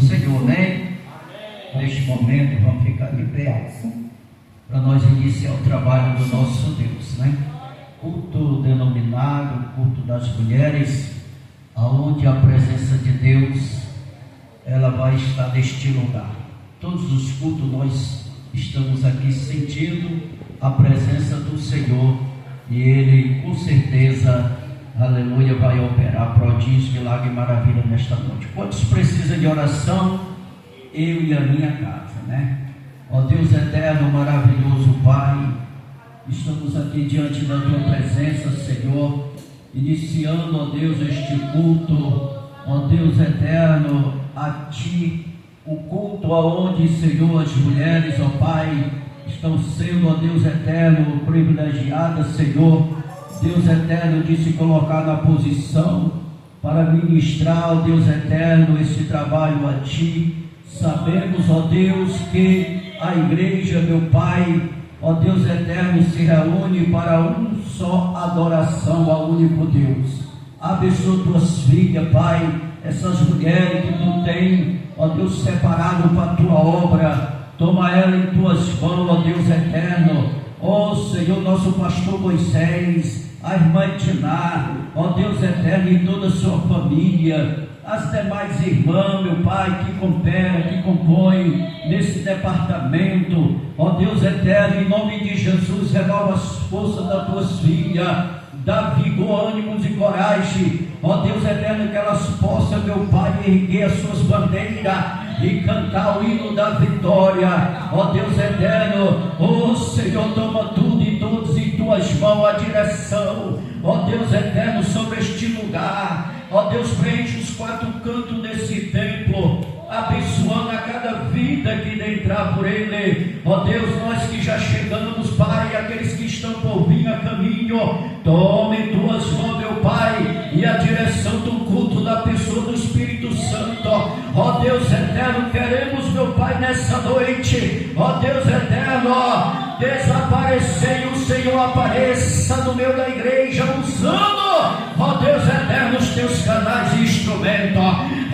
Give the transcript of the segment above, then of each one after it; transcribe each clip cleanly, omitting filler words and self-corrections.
Senhor, né? Neste momento, vamos ficar de pé para nós iniciar o trabalho do nosso Deus, né? Culto denominado, culto das mulheres, aonde a presença de Deus, ela vai estar neste lugar. Todos os cultos nós estamos aqui sentindo a presença do Senhor, e Ele com certeza, aleluia, vai operar prodígio, milagre e maravilha nesta noite. Quantos precisam de oração? Eu e a minha casa, né? Ó Deus eterno, maravilhoso Pai, estamos aqui diante da Tua presença, Senhor, iniciando, ó Deus, este culto, ó Deus eterno, a Ti, o culto aonde, Senhor, as mulheres, ó Pai, estão sendo, ó Deus eterno, privilegiadas, Senhor, Deus eterno, de se colocar na posição para ministrar, ó Deus eterno, esse trabalho a Ti. Sabemos, ó Deus, que a igreja, meu Pai, ó Deus eterno, se reúne para um só adoração ao único Deus. Abençoa tuas filhas, Pai, essas mulheres que Tu tem, ó Deus, separado para a Tua obra. Toma ela em Tuas mãos, ó Deus eterno. Ó Senhor, nosso pastor Moisés, a irmã Tiná, ó Deus eterno, e toda a sua família, as demais irmãs, meu Pai, que cooperam, que compõem nesse departamento, ó Deus eterno, em nome de Jesus, renova as forças das Tuas filhas, dá vigor, ânimos e coragem, ó Deus eterno, que elas possam, meu Pai, erguer as suas bandeiras e cantar o hino da vitória, ó Deus eterno. Ó Senhor, toma tudo e todos em Tuas mãos, a direção, ó Deus eterno, sobre este lugar, ó Deus, preenche os quatro cantos desse templo, abençoando a cada vida que entrar por ele, ó Deus, nós que já chegamos, Pai, aqueles que estão por vir a caminho, tome em Tuas mãos, meu Pai, e a direção do culto da pessoa do Espírito Santo, ó Deus eterno, queremos, meu Pai, nessa noite, ó Deus eterno, desaparecer e o Senhor apareça no meio da igreja, usando, ó Deus eterno, os Teus canais e instrumentos,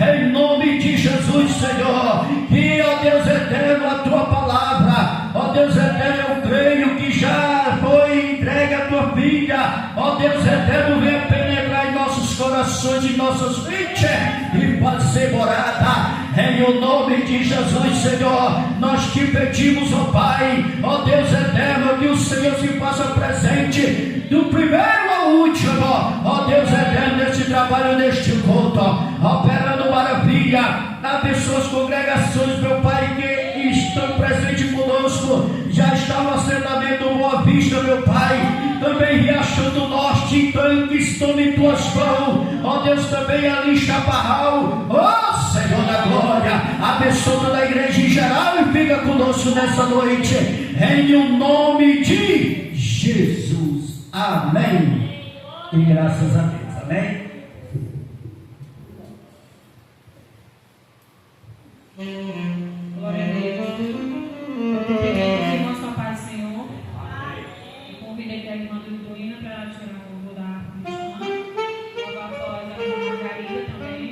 em nome de Jesus, Senhor, que, ó Deus eterno, a Tua palavra, ó Deus eterno, eu creio que já foi entregue a Tua filha, ó Deus eterno, venha penetrar em nossos corações e nossas mentes, e pode ser morada, em o nome de Jesus, Senhor, nós te pedimos, ó Pai, ó Deus eterno, que o Senhor se faça presente, do primeiro ao último, ó Deus eterno, neste trabalho, neste culto, operando maravilha, abençoa as congregações, meu Pai, que estão presentes conosco, já está no assentamento Boa Vista, meu Pai, também Riachão do Norte, Tanques, tome Tuas mãos, ó Deus, também ali em Chaparral, ó Senhor da glória, abençoa toda a igreja em geral e fica conosco nessa noite, em o nome de Jesus, amém, e graças a Deus, amém. Glória a Deus. Peguei os irmãos com a paz do Senhor. Eu convidei a irmã Liduína para tirar o louvor da harpa cristã. Logo após a irmã Margarida também,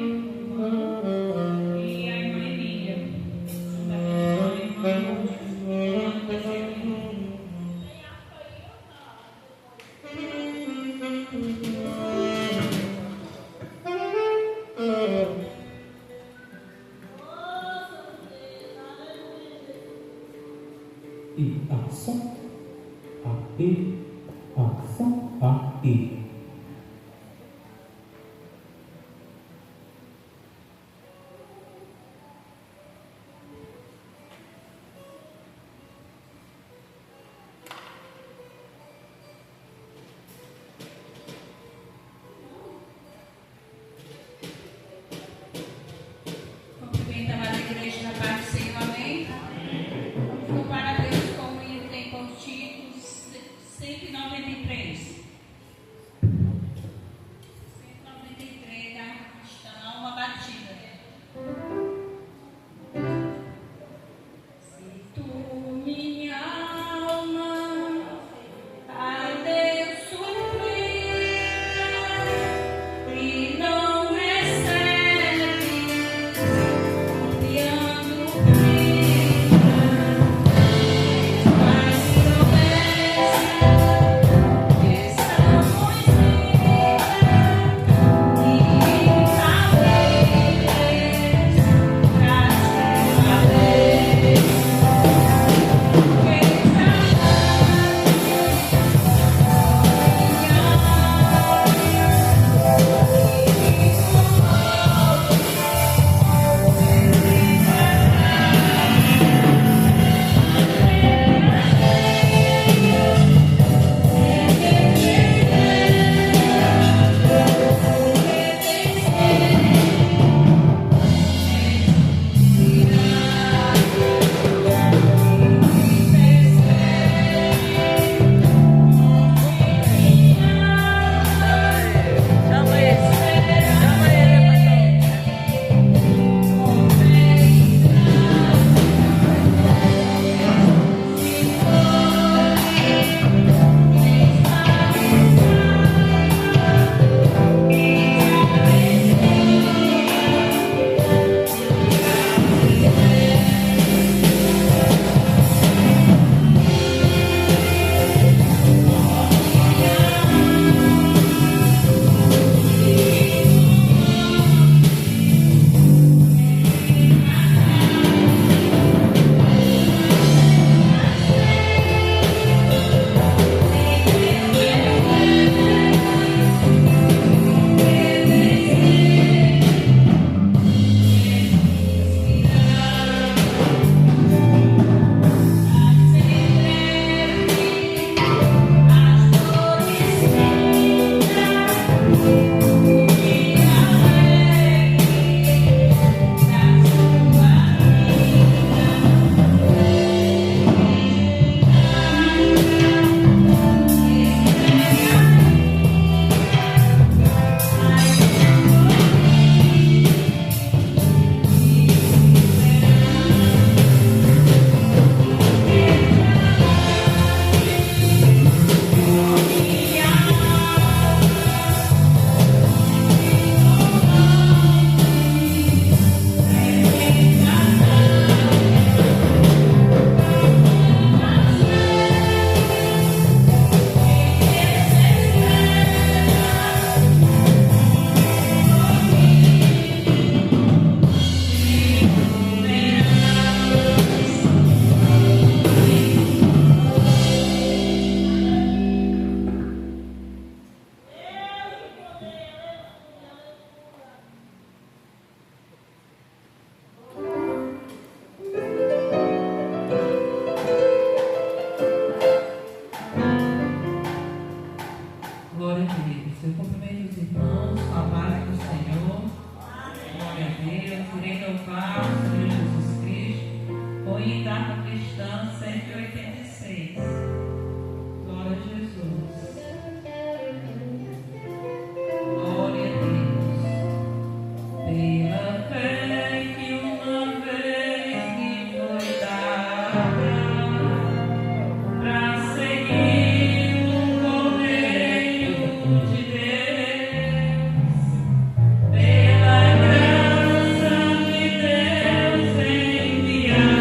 e a irmã Emília. Juntamente com a irmã E ação, a e, ação, a e. Cumprimento a amada igreja na paz do Senhor, amém. Vou para Deus como Ele tem contigo, sempre salvar o Senhor Jesus Cristo, foi em Data Cristã 186. Glória a Jesus. Glória a Deus. Pela fé que uma vez me foi dada, pra seguir o correio de Deus, pela graça de Deus enviada,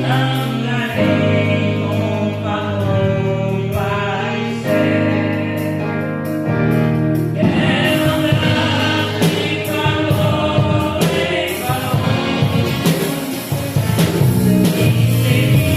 andarei com valor, paz, fé. Quero andar de valor em valor e seguir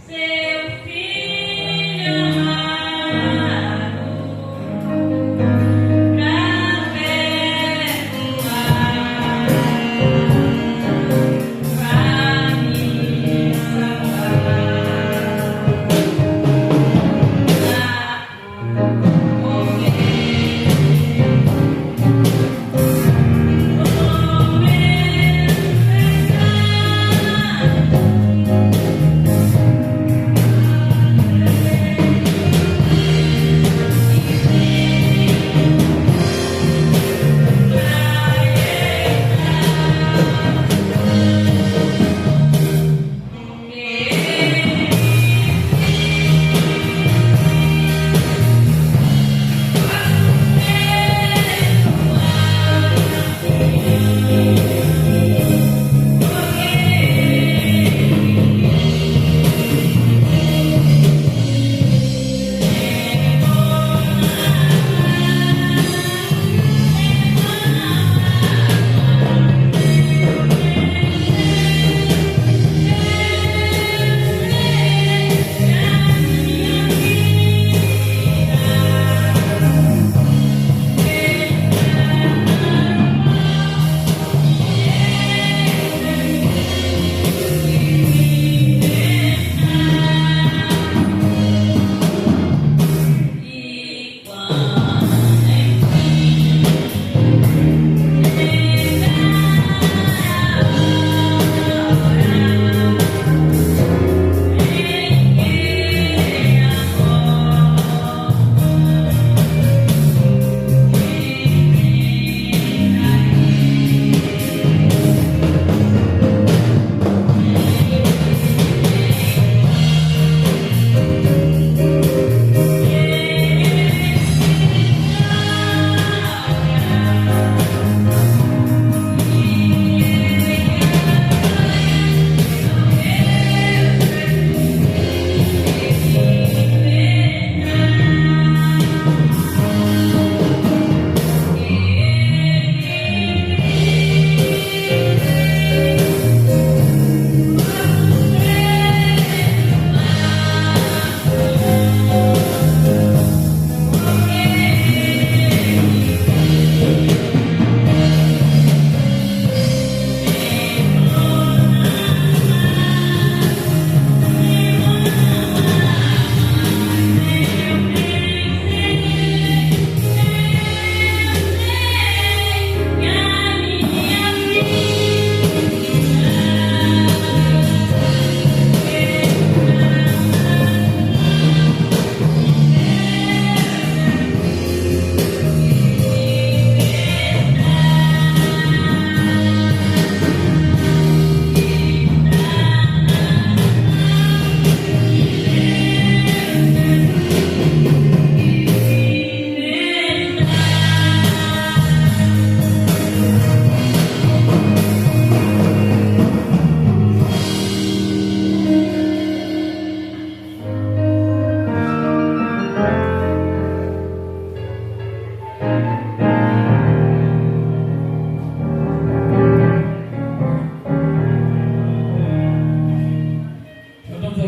Seu filho.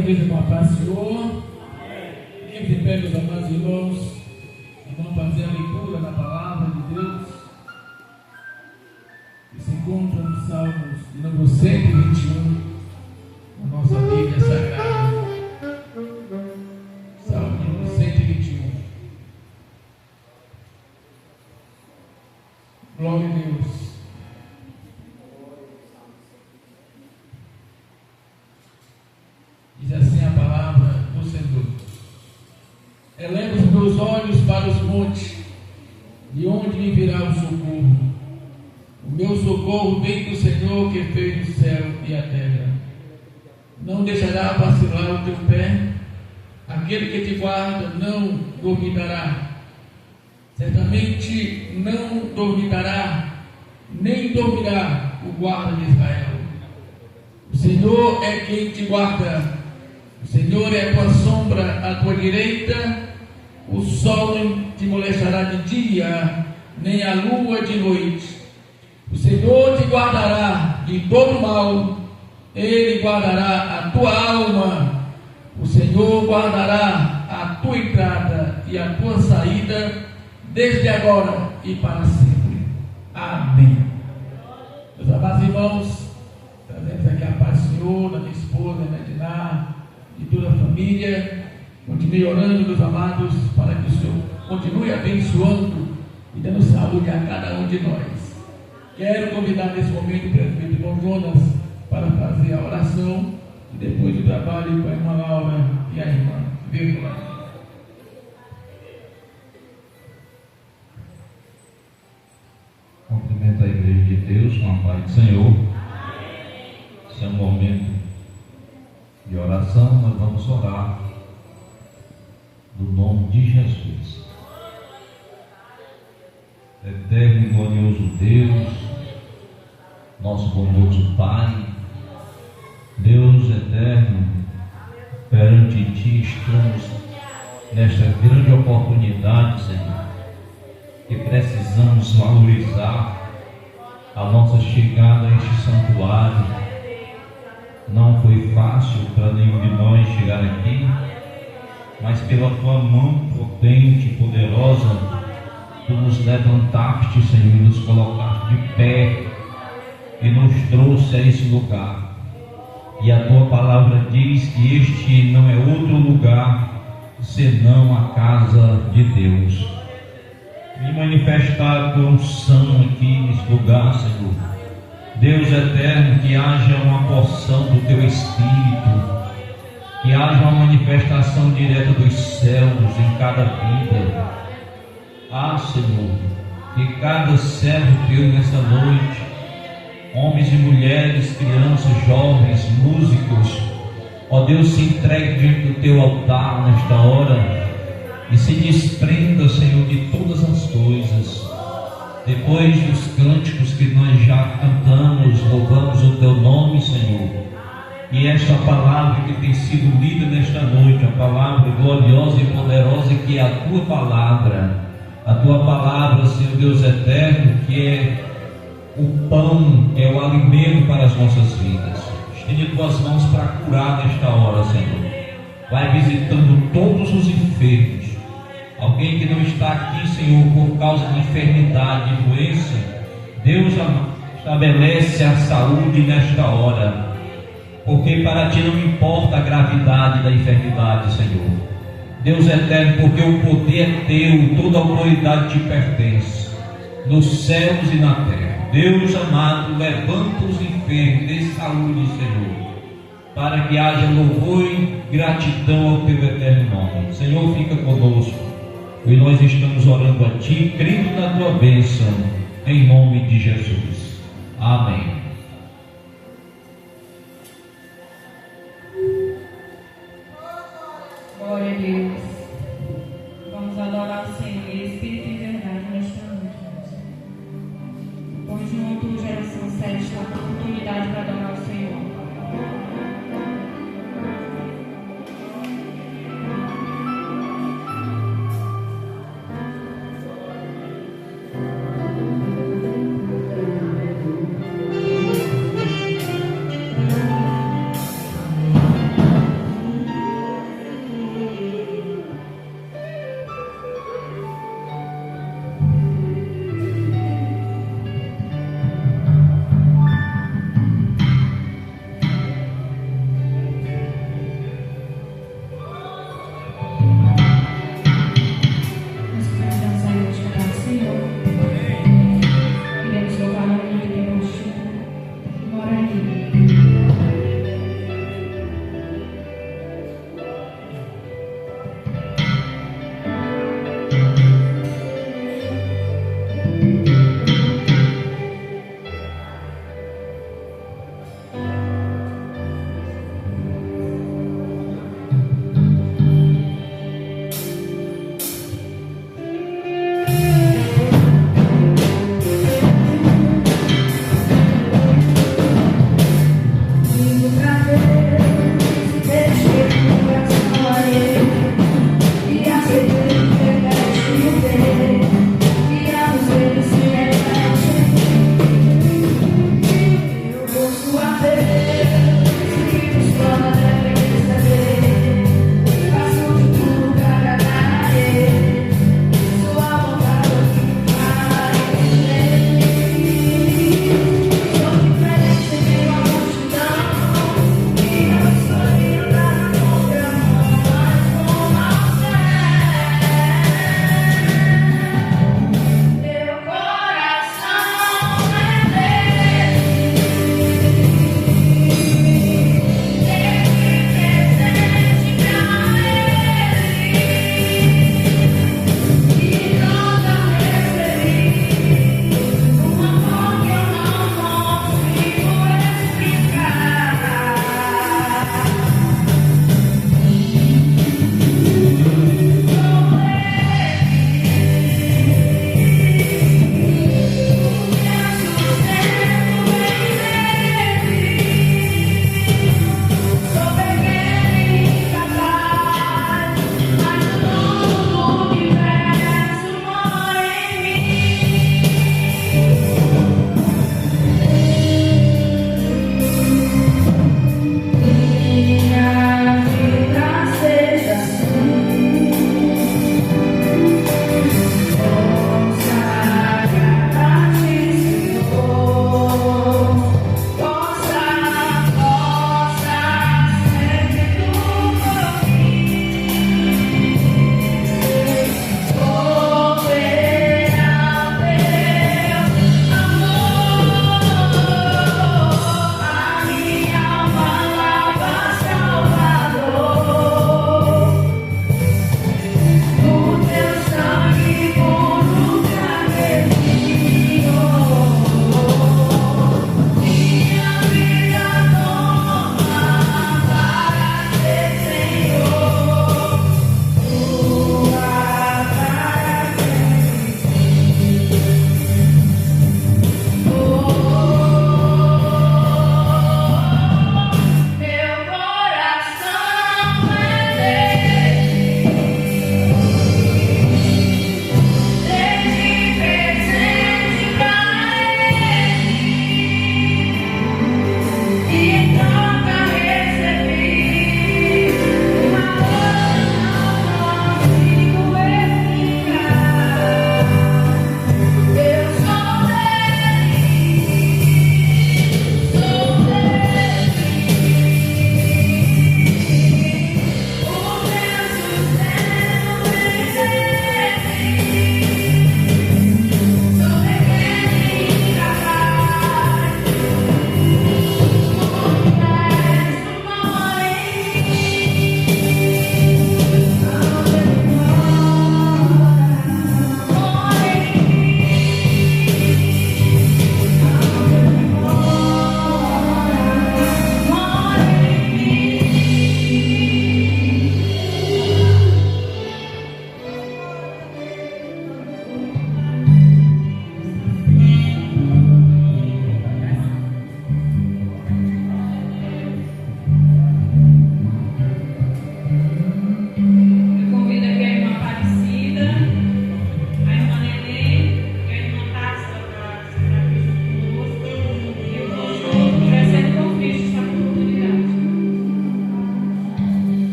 igreja com a paz do Senhor. Fiquem de pé, meus amados irmãos, e vamos fazer a leitura da palavra de Deus, que se encontra nos Salmos de número 121, na nossa Bíblia Sagrada. Salmo de número 121. Glória a Deus. Diz assim a palavra do Senhor: eleva os meus olhos para os montes, de onde me virá o socorro. O meu socorro vem do Senhor, que fez o céu e a terra. Não deixará vacilar o teu pé, aquele que te guarda não dormitará. Certamente não dormitará, nem dormirá o guarda de Israel. O Senhor é quem te guarda. O Senhor é a tua sombra à tua direita. O sol não te molestará de dia, nem a lua de noite. O Senhor te guardará de todo mal. Ele guardará a tua alma. O Senhor guardará a tua entrada e a tua saída, desde agora e para sempre. Amém. Meus amados irmãos, trazemos aqui a paz do Senhor, da minha esposa, da Diná, de toda a família. Continue orando, meus amados, para que o Senhor continue abençoando e dando saúde a cada um de nós. Quero convidar nesse momento o prefeito irmão Jonas para fazer a oração e depois o trabalho com a irmã Laura e a irmã Vírgula. Cumprimento a igreja de Deus com a paz do Senhor. Esse é um momento de oração. Nós vamos orar no nome de Jesus. Eterno e glorioso Deus, nosso bondoso Pai, Deus eterno, perante Ti estamos nesta grande oportunidade, Senhor, que precisamos valorizar a nossa chegada a este santuário. Não foi fácil para nenhum de nós chegar aqui, mas pela Tua mão potente e poderosa, Tu nos levantaste, Senhor, e nos colocaste de pé e nos trouxe a esse lugar. E a Tua palavra diz que este não é outro lugar senão a casa de Deus. Me manifestar a Tua unção aqui nesse lugar, Senhor. Deus eterno, que haja uma porção do Teu Espírito, que haja uma manifestação direta dos céus em cada vida. Ah, Senhor, que cada servo Teu nessa noite, homens e mulheres, crianças, jovens, músicos, ó Deus, se entregue diante do Teu altar nesta hora e se desprenda, Senhor, de todas as coisas. Depois dos cânticos que nós já cantamos, louvamos o Teu nome, Senhor. E esta palavra que tem sido lida nesta noite, a palavra gloriosa e poderosa que é a Tua palavra, Senhor Deus eterno, que é o pão, que é o alimento para as nossas vidas. Estende Tuas mãos para curar nesta hora, Senhor. Vai visitando todos os enfermos. Alguém que não está aqui, Senhor, por causa de enfermidade, de doença, Deus estabelece a saúde nesta hora, porque para Ti não importa a gravidade da enfermidade, Senhor. Deus eterno, porque o poder é Teu, toda a autoridade Te pertence, nos céus e na terra. Deus amado, levanta os enfermos, dê saúde, Senhor, para que haja louvor e gratidão ao Teu eterno nome. Senhor, fica conosco. E nós estamos orando a Ti, crendo na Tua bênção, em nome de Jesus. Amém. Glória a Deus. Vamos adorar o Senhor em espírito e verdade nesta noite. Põe junto, geração 7, a oportunidade para adorar o Senhor.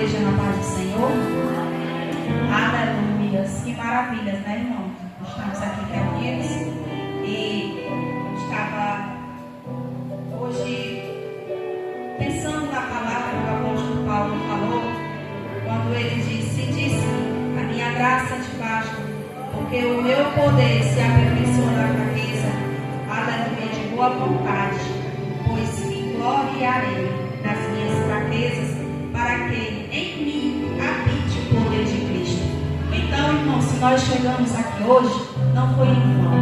igreja na paz do Senhor? Aleluias. Que maravilhas, né, irmão? Estamos aqui reunidos e estava hoje pensando na palavra que o apóstolo Paulo falou, quando ele disse, a minha graça te basta, porque o meu poder se aperfeiçoa na fraqueza. Aleluia, de boa vontade, pois me gloriarei nas minhas fraquezas, para que em mim habite o poder de Cristo. Então, irmão, se nós chegamos aqui hoje, não foi em vão.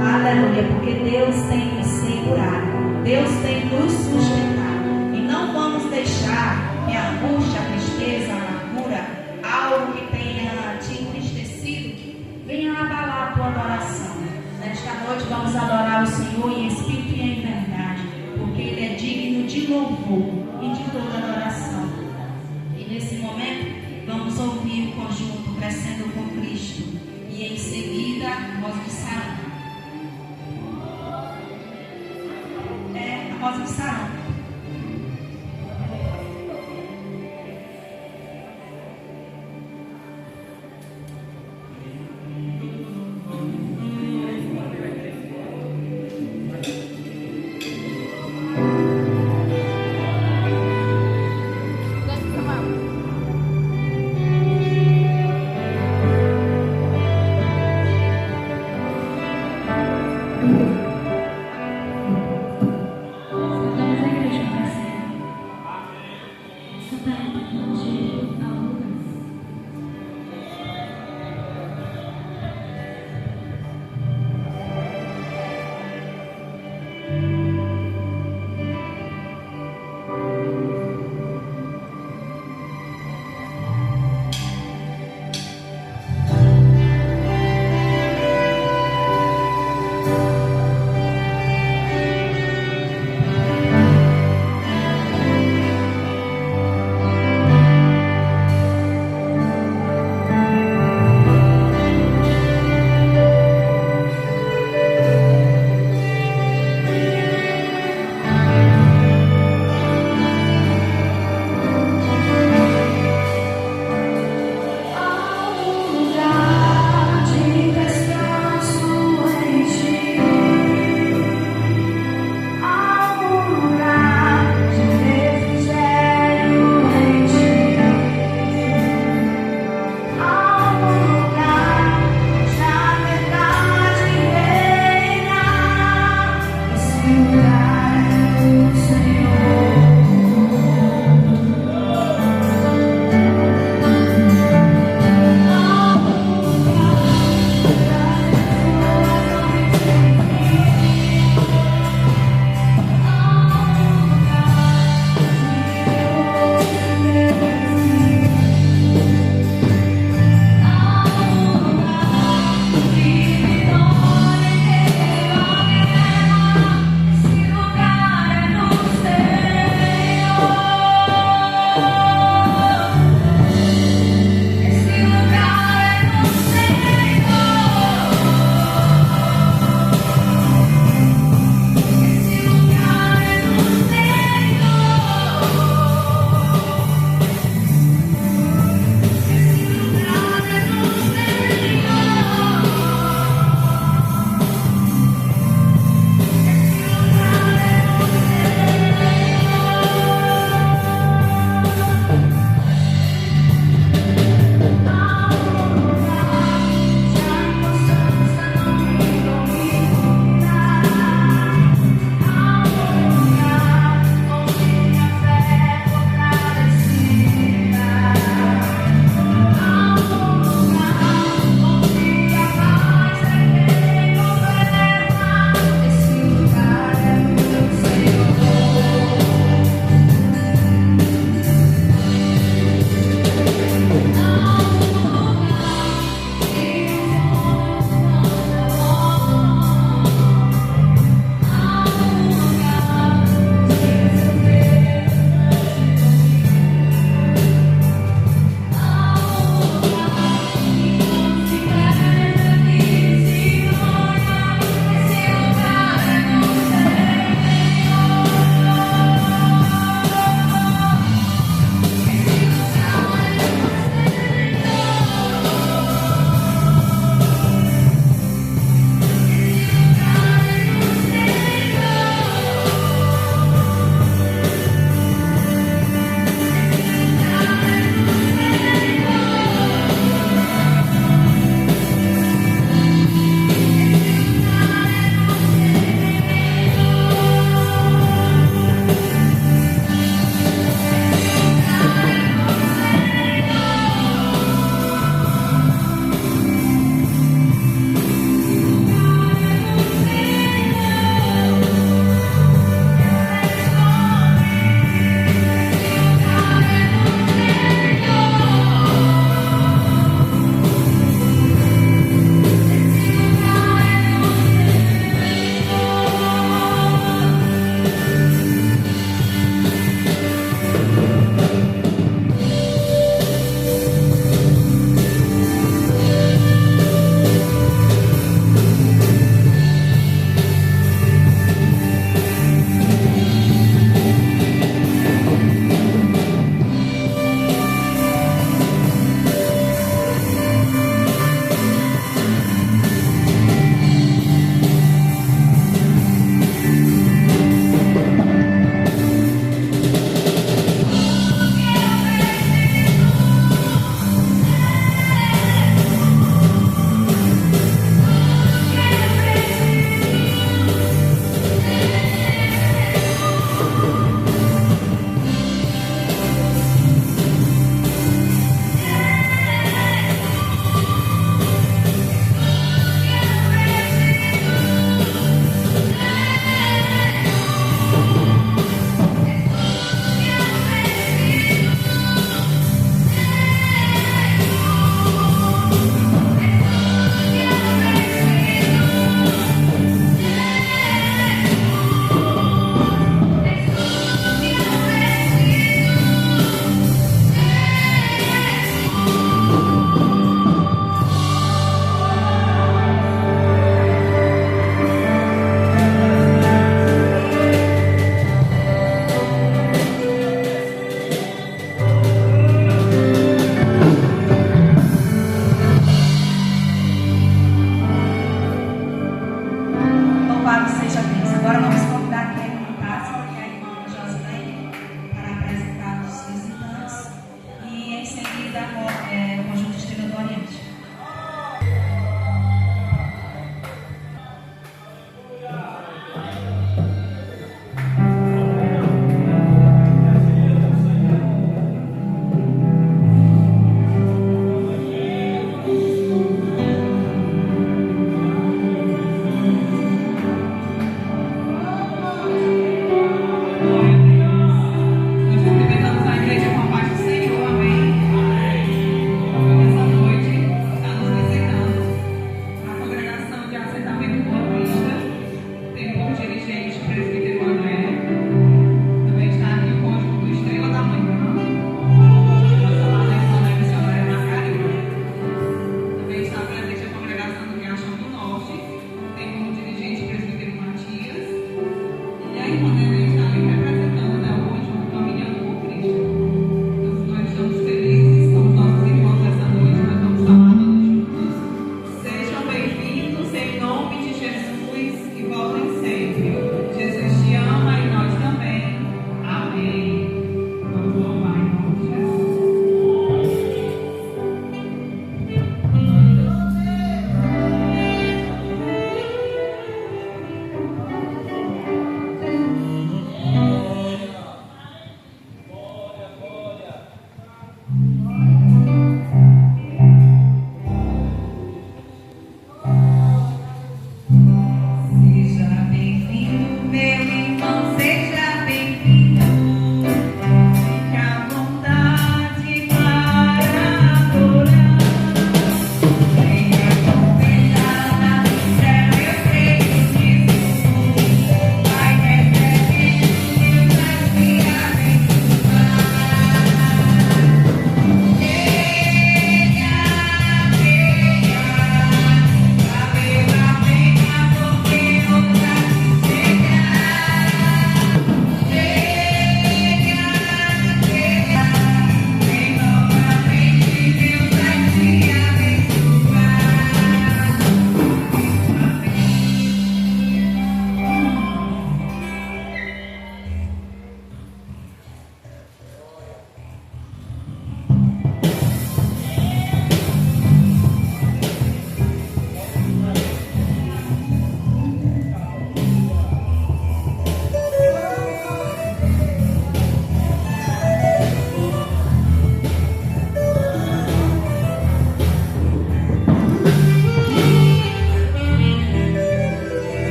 Aleluia, porque Deus tem nos segurado, Deus tem nos sustentado. E não vamos deixar que a angústia, a tristeza, a amargura, algo que tenha te entristecido, venha abalar a tua adoração. Nesta noite vamos adorar o Senhor em espírito e em verdade, porque Ele é digno de louvor e de toda adoração. E nesse momento vamos ouvir o conjunto Crescendo com Cristo e em seguida a voz de Sarão. A voz de Sarão.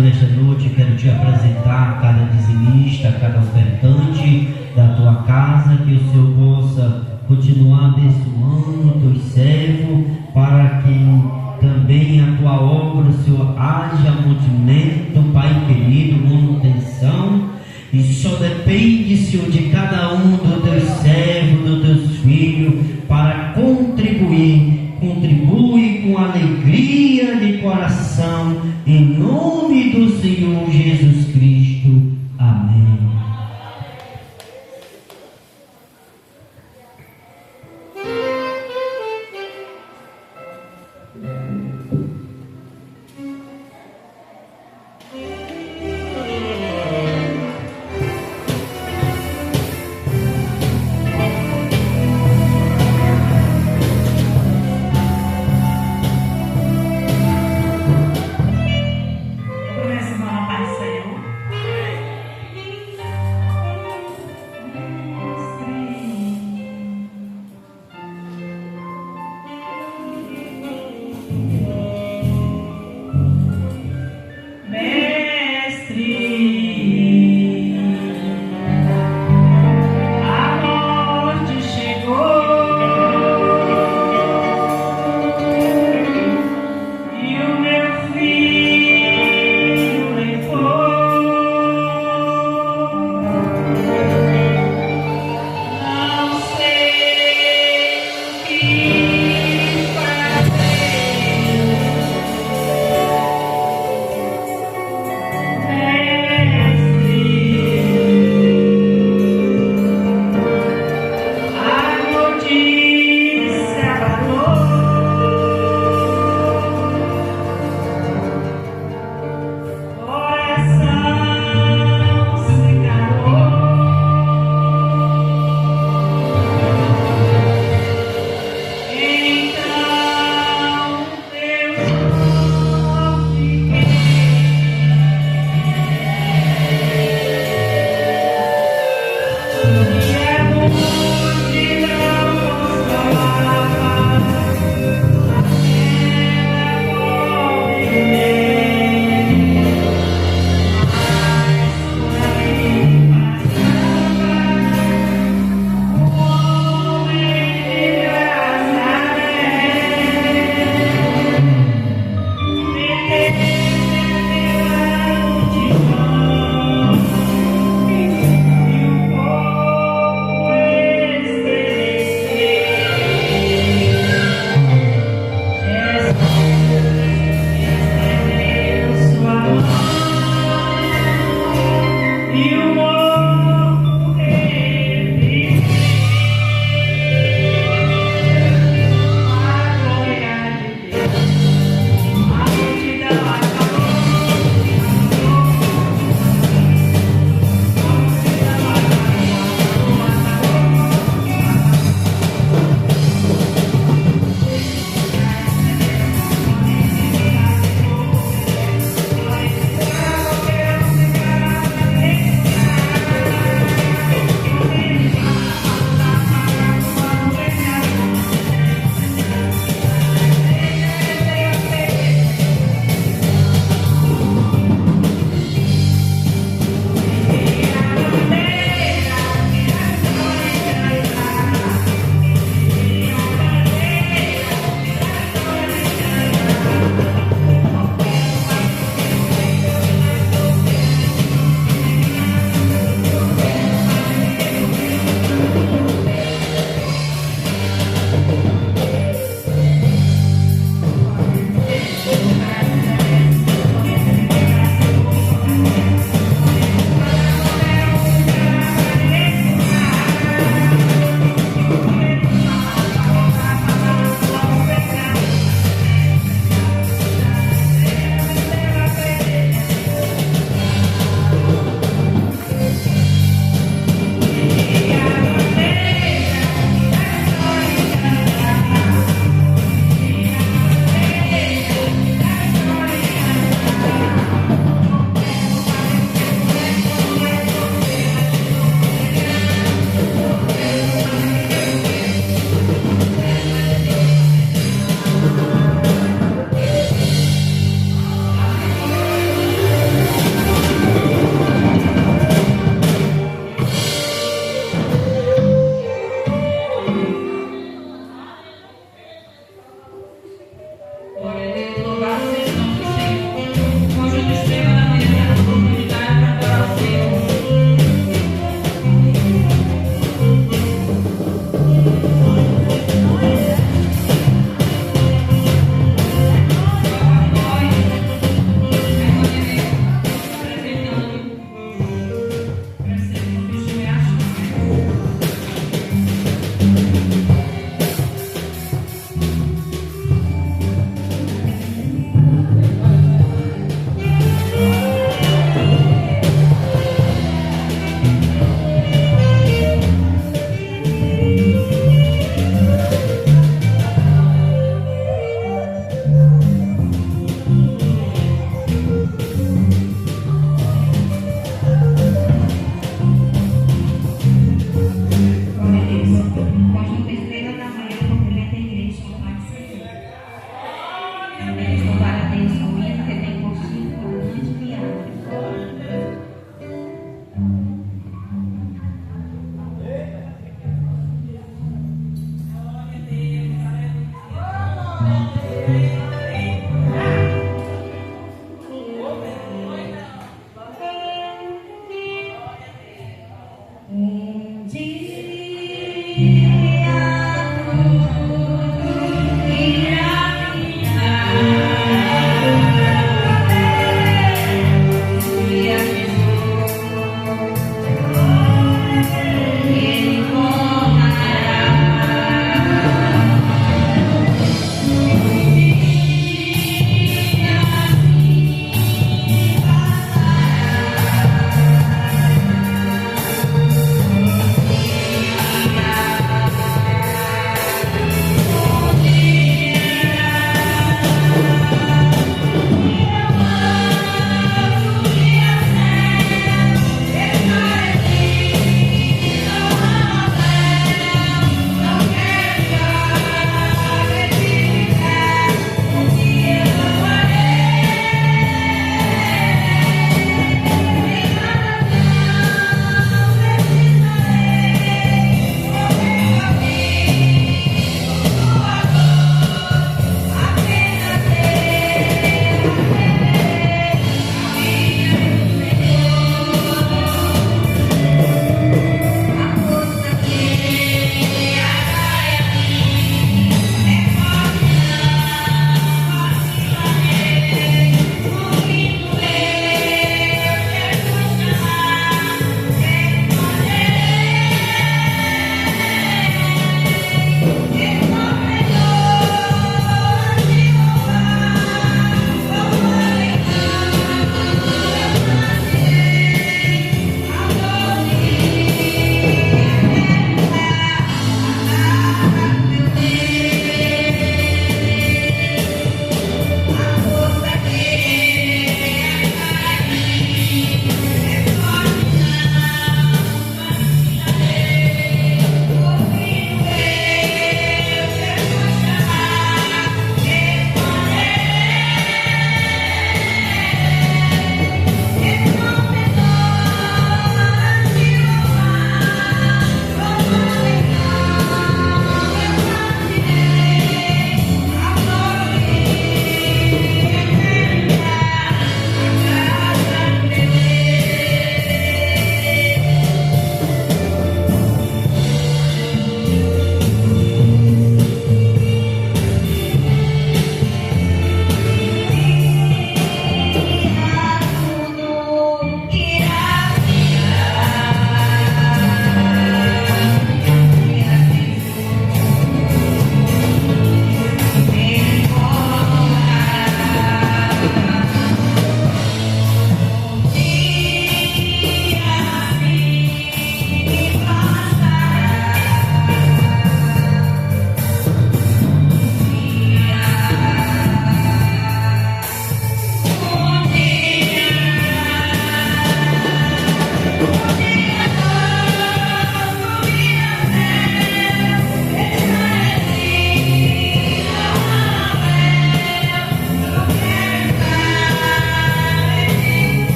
Senhor, nesta noite quero te apresentar cada dizimista, cada ofertante da tua casa, que o Senhor possa continuar abençoando o teu servo, para que também a tua obra, Senhor, haja mantimento, Pai querido, manutenção, e só depende, Senhor, de cada um dos teus servos, dos teus filhos, para contribui com alegria de coração, em nome do Senhor Jesus Cristo. Amém. Começa a falar, Pai do Senhor.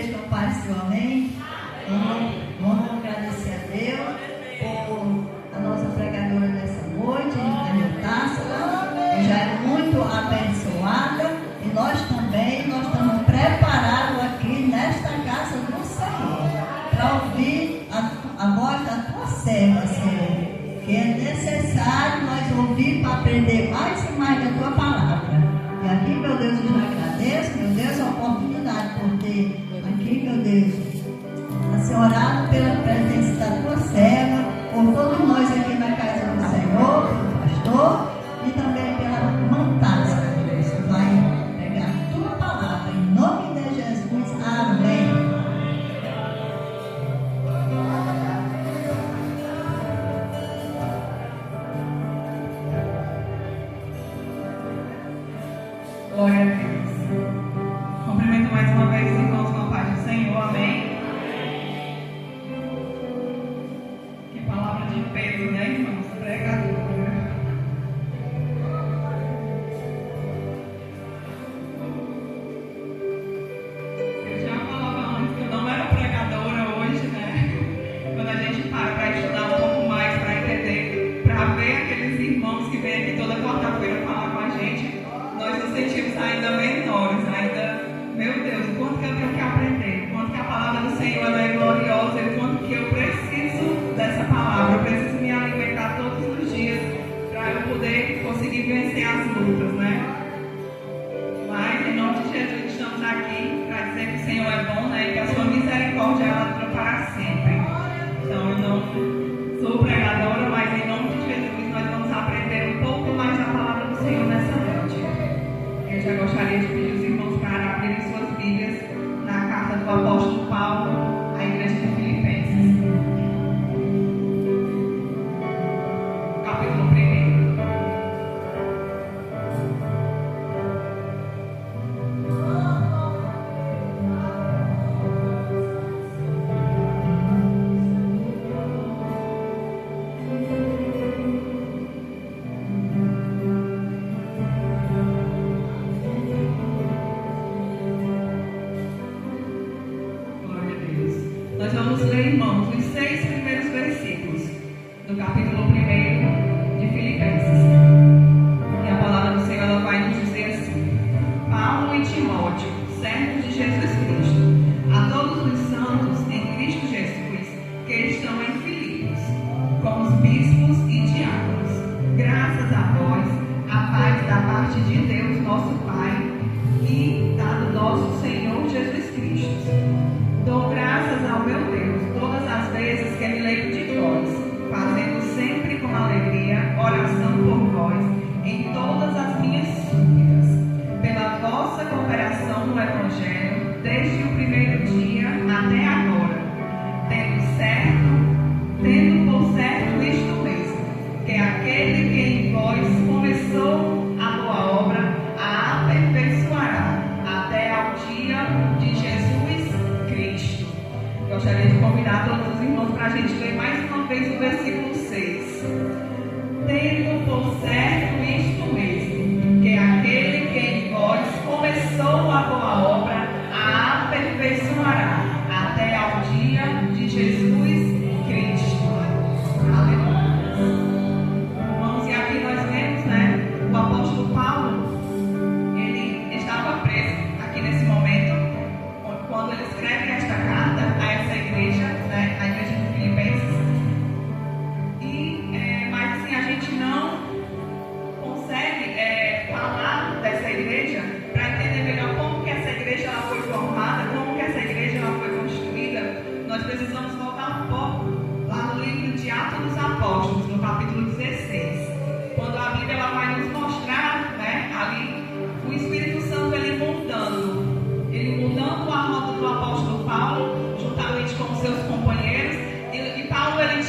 igreja compareceu, amém? Vamos agradecer a Deus por a nossa pregadora dessa noite, a Niltássila, que já é muito abençoada, e nós estamos preparados aqui nesta casa do Senhor, para ouvir a voz da tua serva, Senhor, que é necessário nós ouvir para aprender mais e mais da tua palavra. E aqui, meu Deus, eu já agradeço, meu Deus, a oportunidade por ter aqui, meu Deus, a ser orado pela presença da tua serva, por todos nós aqui na casa do Senhor, pelo pastor, e também pela mantaça, Deus, que vai pegar a tua palavra, em nome de Jesus, amém. Glória a Deus. Cumprimento mais uma vez os irmãos com a paz do Senhor, amém? Que palavra de peso, né, irmãos? Pregadora. Eu já falava antes que eu não era pregadora hoje, né? Quando a gente para estudar um pouco mais, para entender, para ver aqueles irmãos que vêm aqui toda quarta-feira falar com a gente, nós nos sentimos ainda menores, ainda, meu Deus, o quanto que eu tenho que aprender, o quanto que a palavra do Senhor é gloriosa, e o quanto que eu preciso dessa palavra, eu preciso me alimentar todos os dias para eu poder conseguir vencer as lutas, né? Mas, em nome de Jesus, estamos aqui para dizer que o Senhor é bom, né? E que a sua misericórdia ela dura para sempre. Então, eu não sou pregadora, mas em nome de Jesus, nós vamos aprender um pouco mais da palavra do Senhor nessa noite. Eu já gostaria de pedir os irmãos para abrirem suas Bíblias na carta do apóstolo Paulo à igreja de Filipenses. Capítulo 1. Nós vamos ler, irmãos, os 6 primeiros versículos do capítulo 1 de Filipenses. E a palavra do Senhor ela vai nos dizer assim: Paulo e Timóteo, servos de Jesus Cristo, a todos os santos em Cristo Jesus, que estão em Filipos, com os bispos e diáconos, graças a vós, a paz da parte de Deus, nosso Pai, e da do nosso Senhor Jesus Cristo. Dou graças ao meu Deus todas as vezes que me lembro de vós, fazendo sempre com alegria oração por vós em todas as minhas súplicas, pela vossa cooperação no Evangelho, desde o primeiro dia até agora, tendo por certo isto mesmo, que aquele que em vós começou a boa obra a aperfeiçoará até ao dia de Jesus Cristo. Gostaria de convidar todos os irmãos para a gente ler mais uma vez o versículo 6. Tendo por certo isto mesmo, que aquele que em vós começou a boa obra a aperfeiçoará até ao dia de Jesus Cristo. Aleluia. Irmãos, e aqui nós vemos, né, o apóstolo Paulo, ele estava preso aqui nesse momento, quando ele escreve esta carta a essa igreja, né, a igreja de Filipenses. Mas assim, a gente não consegue falar dessa igreja para entender melhor como que essa igreja ela foi formada, como que essa igreja ela foi construída. Nós precisamos voltar um pouco lá no livro de Atos dos Apóstolos, no capítulo 16, quando a Bíblia ela vai nos mostrar, né, ali o Espírito Santo ele mudando a rota do apóstolo Paulo, juntamente com os seus companheiros. E Paulo ele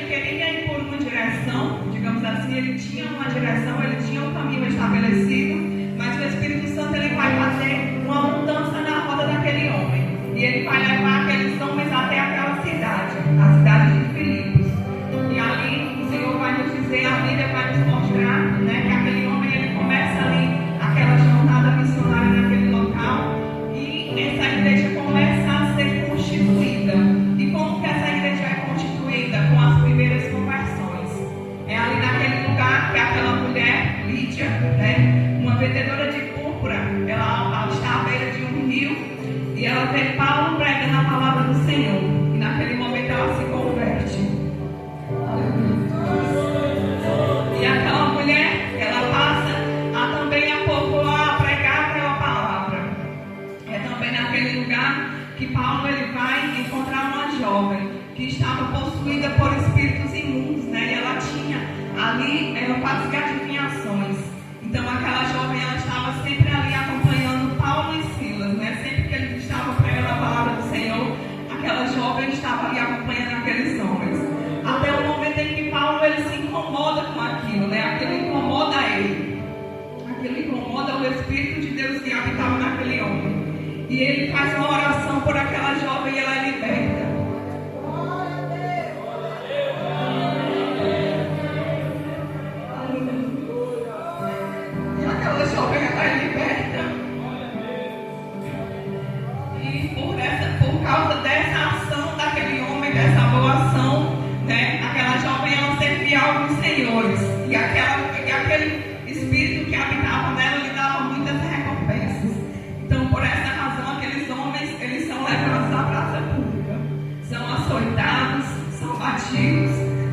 queria ir por uma direção, digamos assim, ele tinha uma direção, ele tinha um caminho estabelecido, mas o Espírito Santo ele vai fazer uma mudança na roda daquele homem, e ele vai levar aqueles homens até aquela cidade, a cidade de Filipos. E ali o Senhor vai nos dizer, a Bíblia vai nos mostrar, né, que aquele homem ele começa ali aquela jornada missionária naquele local, e essa igreja começa a ela vê Paulo pregando a palavra do Senhor. E naquele momento ela se converte. E aquela mulher, ela passa a também a popular, a pregar aquela palavra. É também naquele lugar que Paulo ele vai encontrar uma jovem que estava possuída por espíritos imundos, né? E ela tinha ali, ela fazia adivinhações. Então aquela jovem, ela estava sempre ali acompanhando Paulo e Silas, né? Sempre que eles estavam pregando a palavra do Senhor, aquela jovem estava ali acompanhando aqueles homens. Até o momento em que Paulo ele se incomoda com aquilo, né? Aquilo incomoda ele. Aquilo incomoda o Espírito de Deus que habitava naquele homem. E ele faz uma oração por aquela jovem e ela é liberta. E aquela jovem ela é liberta. E por causa dessa ação daquele homem, dessa boa ação, né? Aquela jovem ela servia alguns senhores. E aquele espírito que habitava nela lhe dava muitas recompensas. Então, por essa razão, aqueles homens, eles são levados à praça pública. São açoitados, são batidos,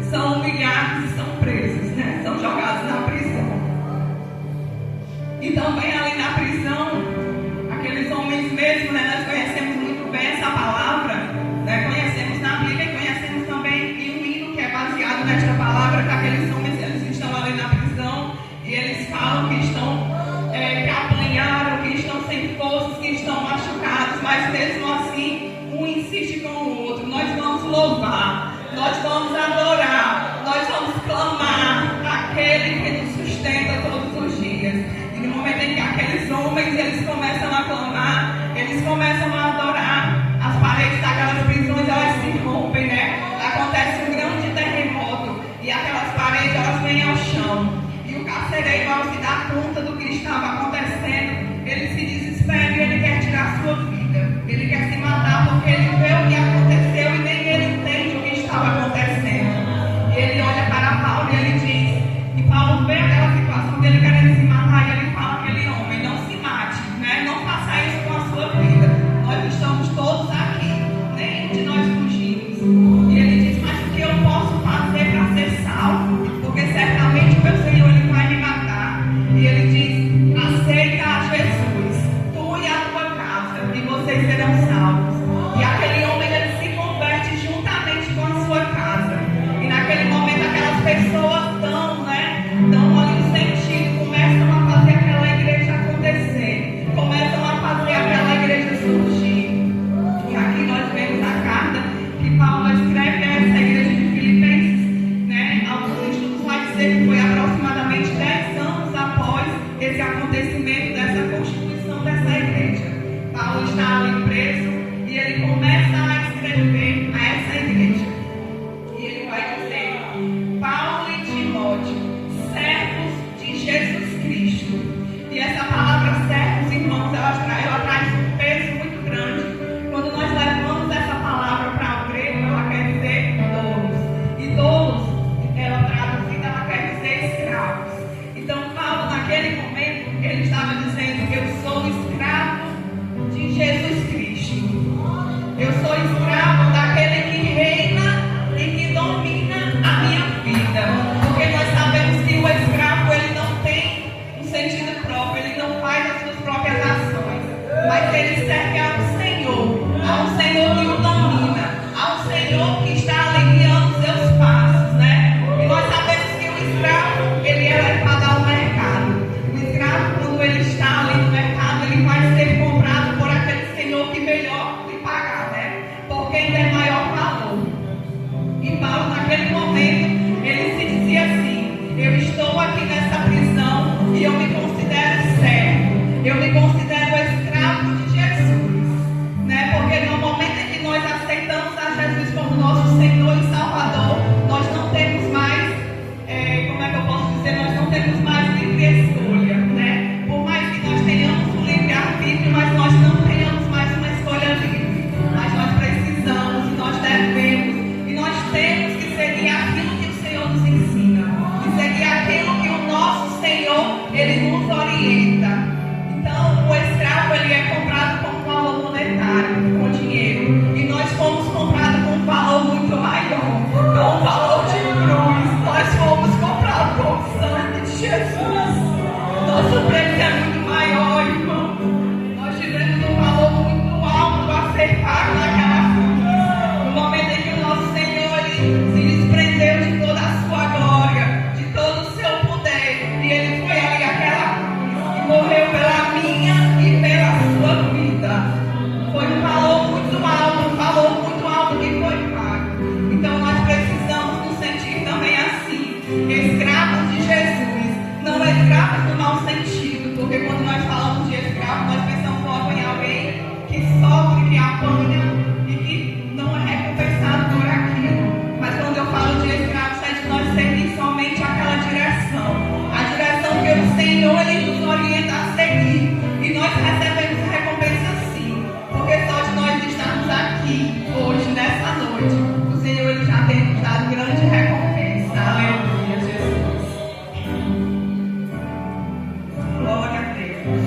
são humilhados e são presos, né? São jogados na prisão. E também ali na prisão, aqueles homens mesmo, né? Nós conhecemos muito bem essa palavra, né? Conhecemos na Bíblia e conhecemos também em um hino que é baseado nesta palavra, que aqueles homens, eles estão ali na prisão e eles falam que estão, que apanharam, que estão sem forças, que estão machucados, mas mesmo assim, um insiste com o outro. Nós vamos louvar, nós vamos adorar, nós vamos clamar aquele que nos sustenta todos os dias. E no momento em que aqueles homens, eles começam a clamar, eles começam a adorar, as paredes daquelas prisões, elas se rompem, né? Acontece um grande terremoto e aquelas paredes, elas vêm ao chão. E o carcereiro, ao se dar conta do que estava acontecendo, ele se desespera e ele quer tirar sua vida. Ele quer se matar porque ele vê o que aconteceu e nem ele entende o que estava acontecendo. E ele olha para Paulo e ele diz, e Paulo vê aquela situação dele querendo se matar e ele fala àquele homem, não se mate, né? Não faça isso com a sua vida. Nós estamos todos aqui, nenhum de nós fugimos. E ele diz, mas o que eu posso fazer para ser salvo? Porque certamente o meu Senhor ele vai me matar. E ele diz, aceita a Jesus. aqui hoje, nessa noite, o Senhor ele já tem nos dado grande recompensa. Aleluia, Jesus. Glória a Deus.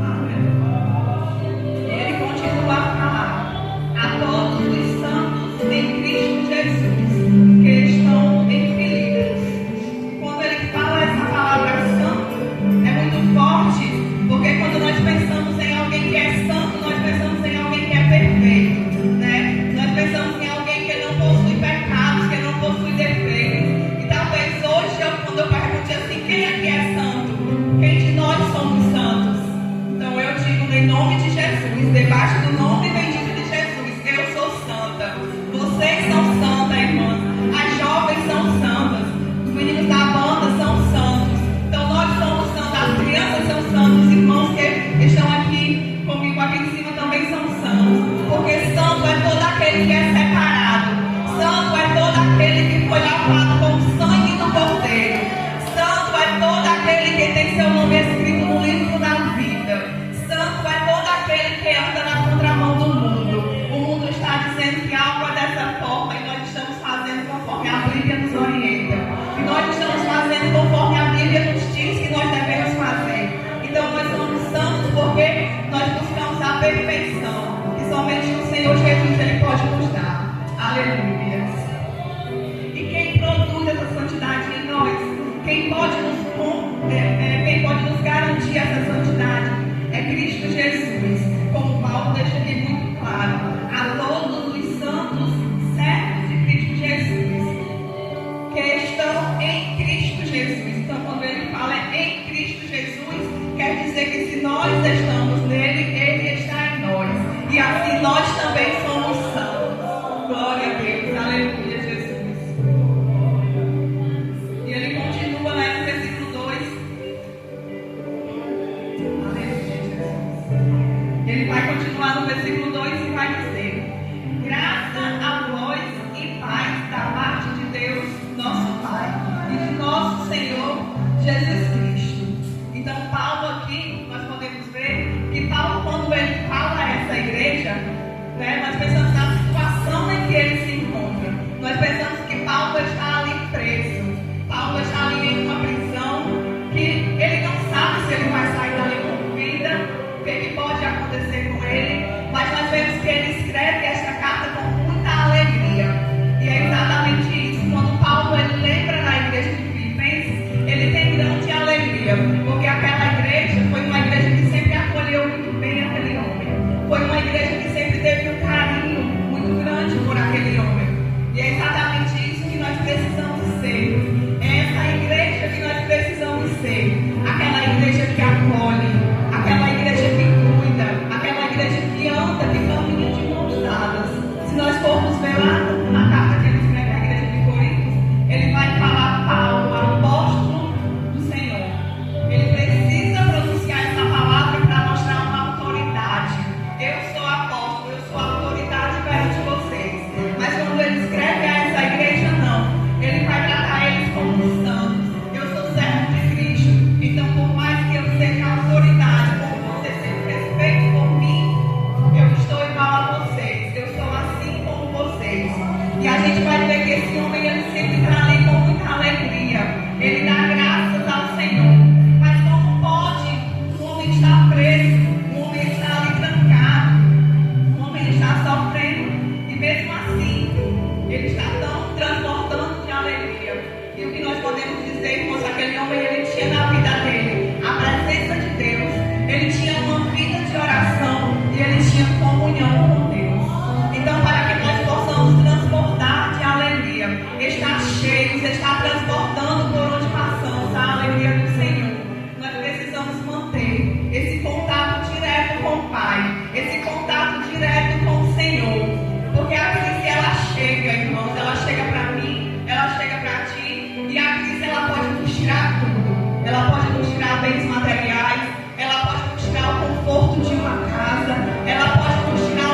Aleluia. E ele continua a falar a todos os santos em Cristo Jesus que estão em Filipos. Quando ele fala essa palavra santo, é muito forte, porque quando nós pensamos em alguém que é santo, nós pensamos em alguém que é perfeito, né? Nós pensamos em alguém que não possui pecados, que não possui defeitos. E talvez hoje, quando eu pergunte assim, quem aqui é santo? Quem de nós somos santos? Então eu digo em nome de Jesus, debaixo do nome bendito de Jesus, eu sou santa. Vocês são santas, irmãs. As jovens são santas. Os meninos da banda são santos. Então nós somos santos. As crianças são santos. Os irmãos que estão aqui comigo aqui em cima também são santos. Porque santo é todo aquele que é separado. Santo é todo aquele que foi lavado com o sangue do Cordeiro. Santo é todo aquele que tem seu nome escrito no livro da vida. Santo é todo aquele que anda na contramão do mundo. O mundo está dizendo que algo é dessa forma e nós estamos fazendo conforme a Bíblia nos orienta. E nós estamos fazendo conforme a Bíblia nos diz que nós devemos fazer. Então nós somos santos porque nós buscamos a perfeição. E somente o Senhor Jesus ele pode nos dar. Aleluia. E quem produz essa santidade em nós, quem pode nos garantir essa santidade é Cristo Jesus. Como Paulo deixa aqui muito claro, a todos os santos servos de Cristo Jesus, que estão em Cristo Jesus. Então quando ele fala em Cristo Jesus, quer dizer que se nós estamos nele, ele está em nós. E assim nós também somos santos. Glória a Deus. Aleluia, Jesus. E ele continua lá no versículo 2. Aleluia, Jesus. Ele vai continuar no versículo 2 e vai dizer: graça a vós e paz da parte de Deus, nosso Pai, e de nosso Senhor Jesus Cristo. Então Paulo aqui, nós podemos ver que Paulo, quando ele fala a essa igreja, né, nós pensamos na situação em que ele se encontra. Nós pensamos que Paulo está ali preso. Paulo está ali em uma prisão que ele não sabe se ele vai sair dali com vida, o que pode acontecer com ele. Mas nós vemos que ele escreve esta carta com muita alegria. E é exatamente isso. Quando Paulo ele lembra da igreja de Filipenses, ele tem grande alegria. Porque aquela igreja foi uma igreja que sempre acolheu muito bem aquele homem. Foi uma igreja que sempre teve um carinho muito grande por aquele homem. E é exatamente isso que nós precisamos ser. É essa igreja que nós precisamos ser. Aquela igreja que acolhe, aquela igreja que cuida, aquela igreja que anda, que caminha de mãos dadas. Se nós formos ver lá na carta que ele escreve à igreja de Corinto, ele vai falar Paulo, apóstolo do Senhor. Ele precisa pronunciar essa palavra para mostrar uma autoridade. Eu sou apóstolo, eu sou autoridade perante vocês. Mas quando ele escreve a essa igreja, não. Ele vai tratar eles como santos. Eu sou servo de Cristo. Então, por mais que eu seja autoridade, como você sempre respeite por mim, eu estou igual a vocês. Eu sou assim como vocês. E a gente vai ver que esse homem ele sempre está ali com muita alegria. Ele dá graças ao Senhor. Mas como pode um homem estar preso, um homem estar ali trancado, um homem estar sofrendo, e mesmo assim, ele está tão transbordando de alegria. E o que nós podemos dizer, irmãos, aquele homem ele tinha na vida dele a presença de Deus, ele tinha uma vida de oração e ele tinha comunhão com Deus. Então, para que nós possamos transbordar de alegria, estar cheios, estar transbordando por onde passamos a alegria do Senhor, nós precisamos manter esse contato direto com o Pai, esse contato direto com o Senhor. Porque a crise ela chega, irmãos, ela chega para mim, ela chega para ti, e a crise ela pode nos tirar tudo. Ela pode nos tirar bens materiais, ela pode nos tirar o conforto de uma casa, ela pode nos tirar o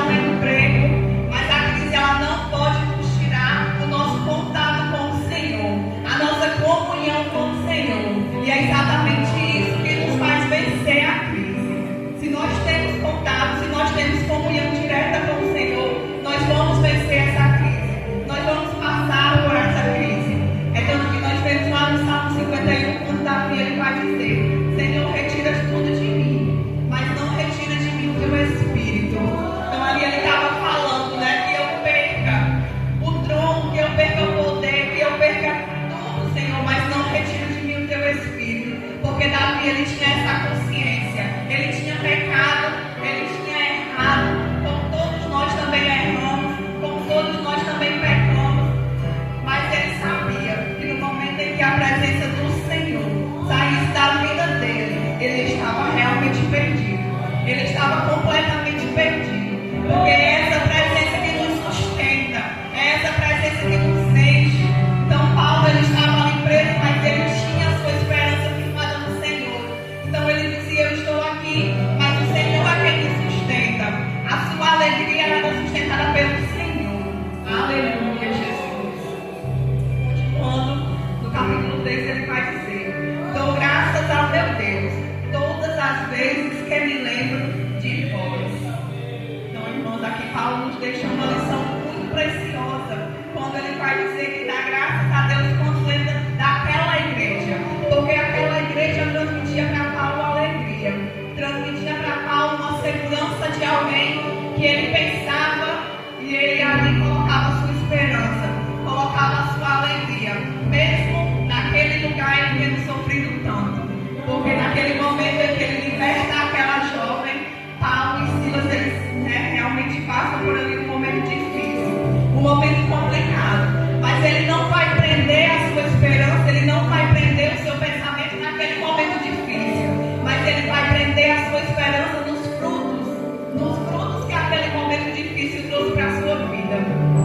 E ele ali colocava a sua esperança, colocava a sua alegria, mesmo naquele lugar em que ele sofrido tanto. Porque naquele momento em que ele liberta aquela jovem, Paulo e Silas, eles realmente passam por ali um momento difícil, um momento complicado. Mas ele não vai prender a sua esperança, ele não vai prender o seu pensamento naquele momento difícil, mas ele vai prender a sua esperança nos frutos que aquele momento difícil trouxe para a sua vida.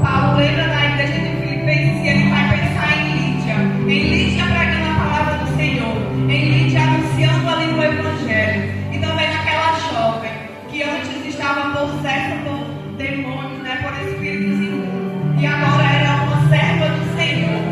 Paulo lembra da igreja de Filipenses e ele vai pensar em Lídia pregando a palavra do Senhor, em Lídia anunciando ali o Evangelho, e também naquela jovem que antes estava possessa por demônios, por espíritos imundos, e agora era uma serva do Senhor.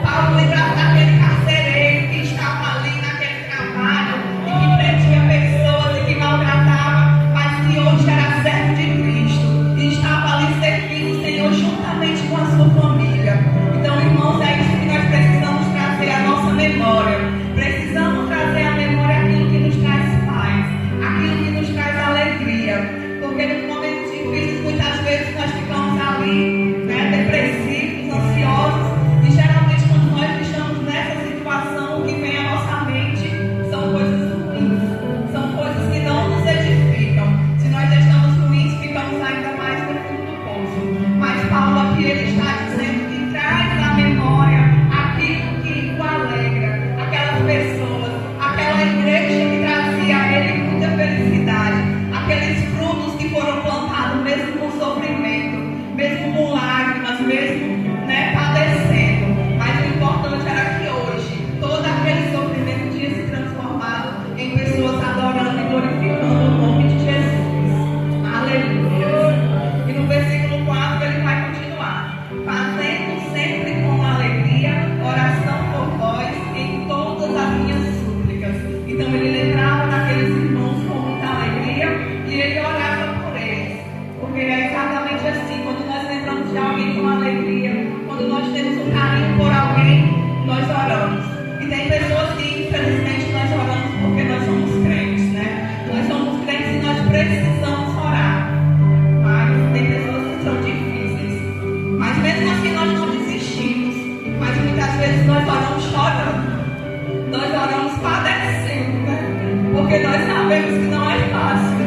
Paulo lembrava daquele carcereiro que estava ali naquele trabalho e que prendia pessoas e que maltratava, mas que hoje era servo de Cristo e estava ali servindo o Senhor juntamente com a sua família. Então, irmãos, é isso que nós precisamos trazer à nossa memória. Precisamos trazer à memória aquilo que nos traz paz, aquilo que nos traz alegria. Porque nos momentos difíceis, muitas vezes nós ficamos ali, depressivos, ansiosos, e geralmente quando nós estamos nessa situação, o que vem à nossa mente são coisas ruins, são coisas que não nos edificam. Se nós estamos ruins, ficamos ainda mais no fundo do poço. Mas Paulo aqui, ele está dizendo que traz à memória aquilo que o alegra, aquelas pessoas, aquela igreja que trazia a ele muita felicidade, aqueles frutos que foram plantados mesmo com sofrimento, mesmo com lágrimas, mesmo padecendo. Mas o importante era que hoje todo aquele sofrimento tinha se transformado em pessoas adorando e glorificando o nome de Jesus. Aleluia. E no versículo 4 ele vai continuar: fazendo sempre com alegria oração por vós em todas as minhas súplicas. Então ele lembrava daqueles irmãos com muita alegria e ele orava por eles. Porque é exatamente assim, quando nós lembramos de alguém com alegria, quando nós temos um carinho por alguém, nós oramos. E tem pessoas que infelizmente nós oramos porque nós somos crentes, Nós somos crentes e nós precisamos orar. Mas tem pessoas que são difíceis. Mas mesmo assim nós não desistimos. Mas muitas vezes nós oramos chorando. Nós oramos padecendo, Porque nós sabemos que não é fácil.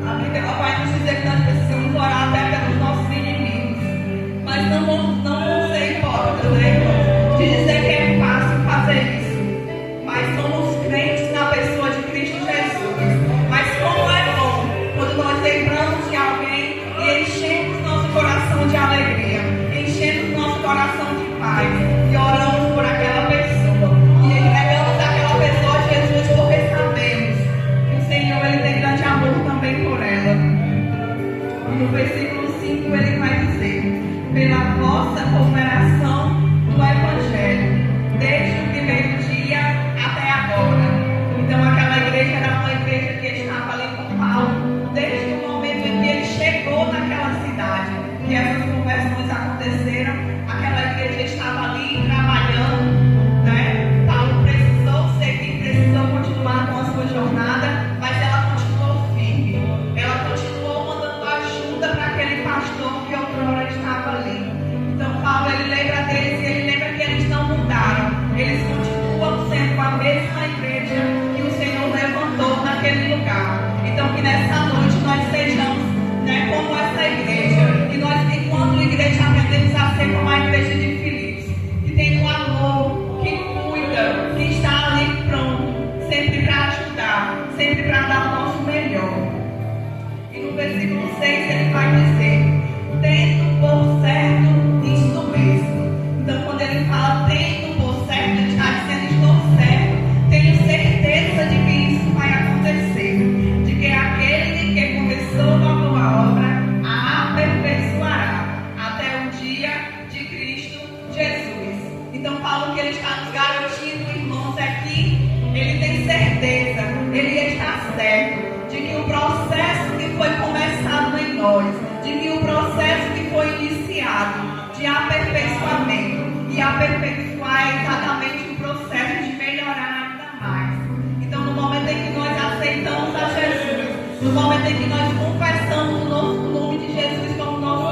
A Bíblia vai nos dizer que nós precisamos orar até pelos nossos inimigos. Mas não vamos ser hipócritas, irmãos? De dizer que é fácil fazer isso. Mas somos crentes na pessoa de Cristo Jesus. Mas como é bom quando nós lembramos de alguém e enchemos nosso coração de alegria, enchemos nosso coração de paz e oramos por aquela pessoa. E entregamos aquela pessoa a Jesus porque sabemos que o Senhor ele tem grande amor também por ela. E no versículo 5 ele vai dizer: pela vossa cooperação no Evangelho, desde o primeiro dia até agora. Então aquela igreja era uma igreja que estava ali com Paulo desde o momento em que ele chegou naquela cidade, que essas conversões aconteceram. Aquela igreja estava ali trabalhando, Paulo precisou seguir, precisou continuar com a sua jornada, mas ela continuou firme. Ela continuou mandando ajuda para aquele pastor que outrora estava ali. Então Paulo ele lembra deles e ele lembra que eles não mudaram. Eles continuam sendo a mesma igreja que o Senhor levantou naquele lugar. Então que nessa noite nós sejamos como essa igreja. E nós, enquanto igreja, aprendemos a ser como a igreja de Filipos, que tem um amor, que cuida, que está ali pronto, sempre para ajudar, sempre para dar o nosso melhor. E no versículo 6 ele vai dizer: tendo por certo isto mesmo. Então quando ele fala tendo por certo, ele está dizendo estou certo, tenho certeza de que isso vai acontecer, de que aquele que começou a boa obra a aperfeiçoará até o dia de Cristo Jesus. Então Paulo, que ele está nos garantindo, irmãos, é que ele tem certeza, ele está certo de que o processo que foi começado em nós, de que o processo que foi iniciado de aperfeiçoamento, e aperfeiçoar é exatamente o processo de melhorar ainda mais. Então no momento em que nós aceitamos a Jesus, no momento em que nós confessamos o nome de Jesus como nosso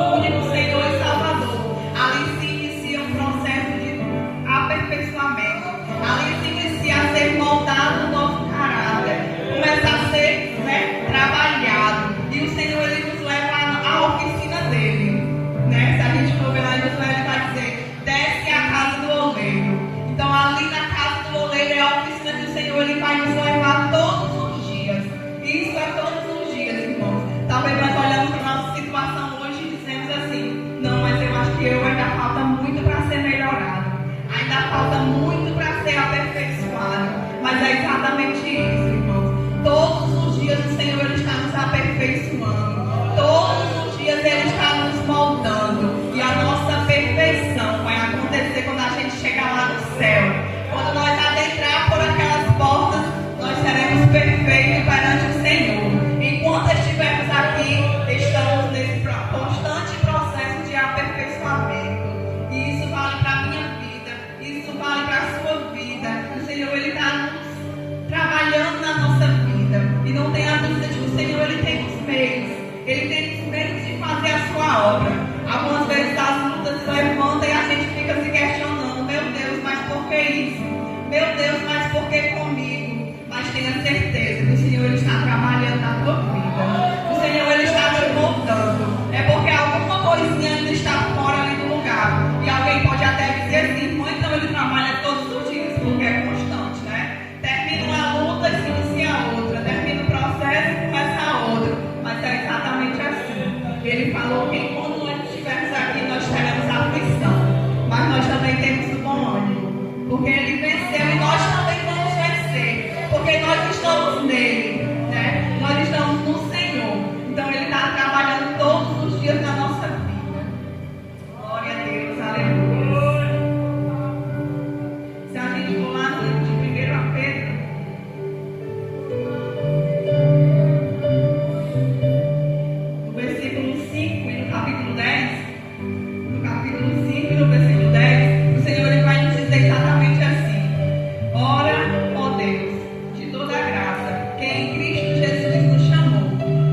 falou que quando nós estivermos aqui, nós teremos aflição. Mas nós também temos o bom ânimo. Porque Ele venceu e nós também vamos vencer. Porque nós estamos nele, né? Nós estamos no Senhor. Então Ele está trabalhando todos os dias da nossa vida. Glória a Deus, aleluia. Se a gente for lá no livro de 1 Pedro, no versículo 5 e no capítulo 10, no capítulo 5 e no versículo 10, o Senhor ele vai nos dizer exatamente assim: ora, ó Deus, de toda a graça, que em Cristo Jesus nos chamou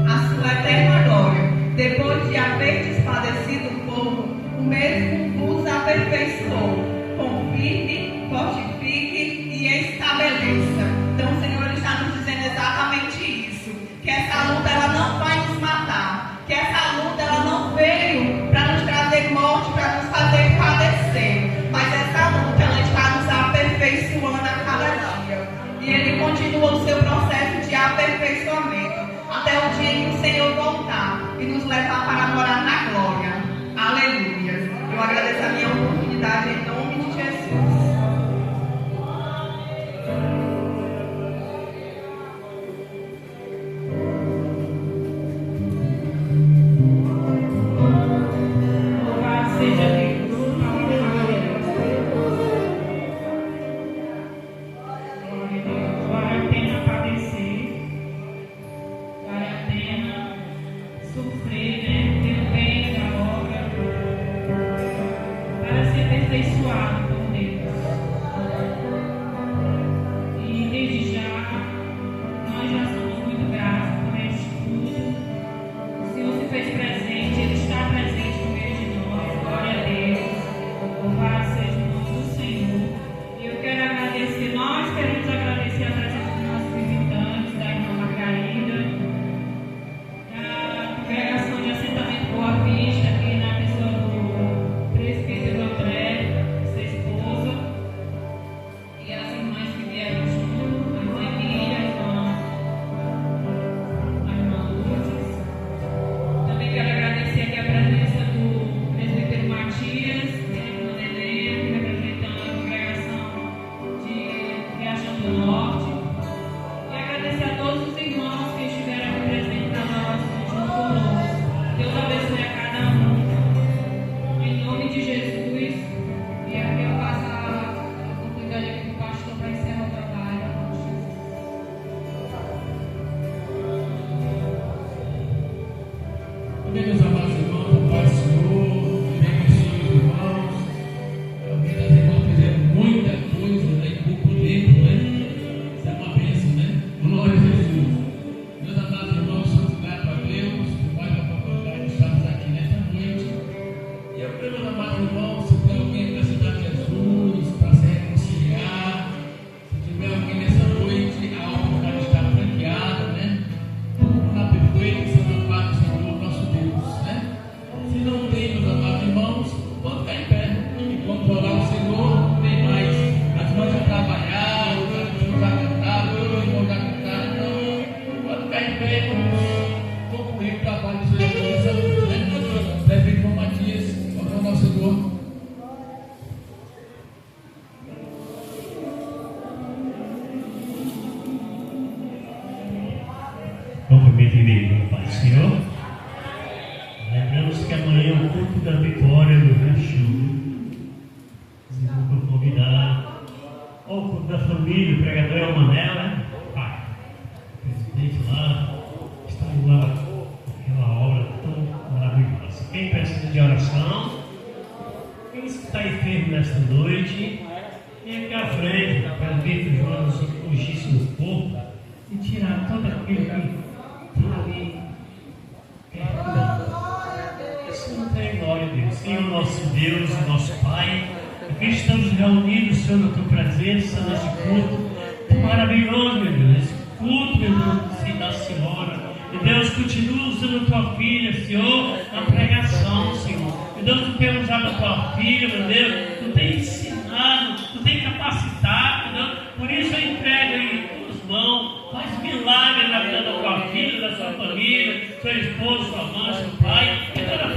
a sua eterna glória, depois de haver padecido um pouco, o mesmo vos aperfeiçoou, confirme, fortifique e estabeleça. Então o Senhor está nos dizendo exatamente isso, que essa luta ela não vai nos matar, que essa luta ela não veio para nos trazer morte, para nos fazer padecer, mas essa luta ela está nos aperfeiçoando a cada dia, e Ele continua o seu processo de aperfeiçoamento até o dia em que o Senhor voltar e nos levar para morar na glória. Aleluia. Eu agradeço a minha oportunidade em nome de Jesus. Louvado seja Deus. Glória a Deus. Vale a pena padecer. Vale a pena sofrer, né? Pelo bem da obra, para ser aperfeiçoado por Deus. E desde já, nós já somos muito gratos por este culto. O Senhor se fez presente, Ele está presente no meio de nós. Glória a Deus. Louvado seja o nome do Senhor. E eu quero agradecer, nós queremos agradecer a presença dos nossos visitantes, da irmã Margarida, da congregação de assentamento Boa Vista, aqui na pessoa do presbítero André, sua esposa, e as irmãs que vieram junto, a irmã Emília, a irmã Lourdes. Também quero agradecer aqui a presença do presbítero Matias, e a irmã Helena, representando a congregação de Riachão do Norte. E agradecer a todos os irmãos que estiveram aqui presentes na nossa junto conosco. Deus abençoe a cada um. Em nome de Jesus. E aqui eu passo a oportunidade aqui para o pastor para encerrar o trabalho. Amém, meus amados irmãos, a paz do Senhor, bem conhecidos irmãos. Alguém das irmãs fizeram muita coisa, né, em pouco tempo, né? Isso é uma bênção, né? Glória a Jesus. Meus amados irmãos, somos gratos a Deus por mais uma oportunidade de estarmos aqui nesta noite. E eu creio, meus amados irmãos, se tem alguém para aceitar Jesus, para se reconciliar, se tiver alguém nessa noite, a oportunidade está franqueada, né? Tudo na perfeita e santa paz do Senhor, nosso Deus, né? Se não tem, meus amados irmãos, vamos ficar em pé. Enquanto orar o Senhor, tem mais. As mãos já trabalharam, os irmãos já cantaram, os irmãos já cantaram. Então, vamos ficar em pé e vamos concluir o trabalho do Senhor nessa noite, né? Deve ir com Matias, orando ao Senhor. Cumprimento igreja, Pai do Senhor. Lembramos que amanhã é o culto da vitória do Riachão. Eu vou convidar o culto da família, o pregador é o Manel, né? Pai, o presidente lá, está lá, aquela obra tão maravilhosa. Quem precisa de oração, quem está enfermo nesta noite, vem aqui à frente, para o presbítero João nos ungisse no corpo e tirar todo aquele que está ali. Isso não tem glória a Deus. Senhor, nosso Deus, nosso Pai, aqui estamos reunidos, Senhor, na tua presença, nesse culto maravilhoso, meu Deus. Esse culto, meu Deus, da Senhora. Meu Deus, continua usando a tua filha, Senhor, na pregação, Senhor. Meu Deus, tu tem usado a tua filha, meu Deus, tu tem ensinado, tu tem capacitado, meu Deus. Por isso eu entrego em tuas mãos. Faz milagre na vida da tua filha, da sua família, seu esposo, sua mãe, seu pai, e toda a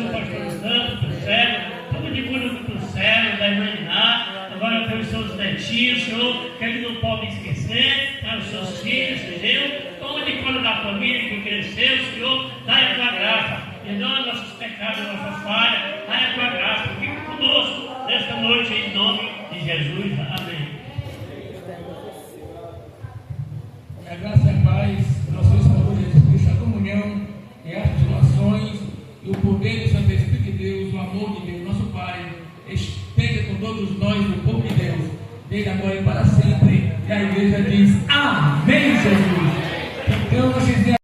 do pastor Santos, do céu, tudo de cura do céu, da irmã Iná, agora pelos seus netinhos, Senhor, que ele não pode esquecer, para os seus filhos, entendeu? Toma de conta da família que cresceu, Senhor, dai a tua graça, perdoa nossos pecados, nossas falhas, dai a tua graça, fica conosco nesta noite, em nome de Jesus, amém. A graça e a paz do nosso Salvador Jesus Cristo, a comunhão e as consolações e o poder do Santo Espírito de Deus, o amor de Deus, nosso Pai, esteja com todos nós, o povo de Deus, desde agora e para sempre. E a igreja diz: Amém, Jesus. Então, nós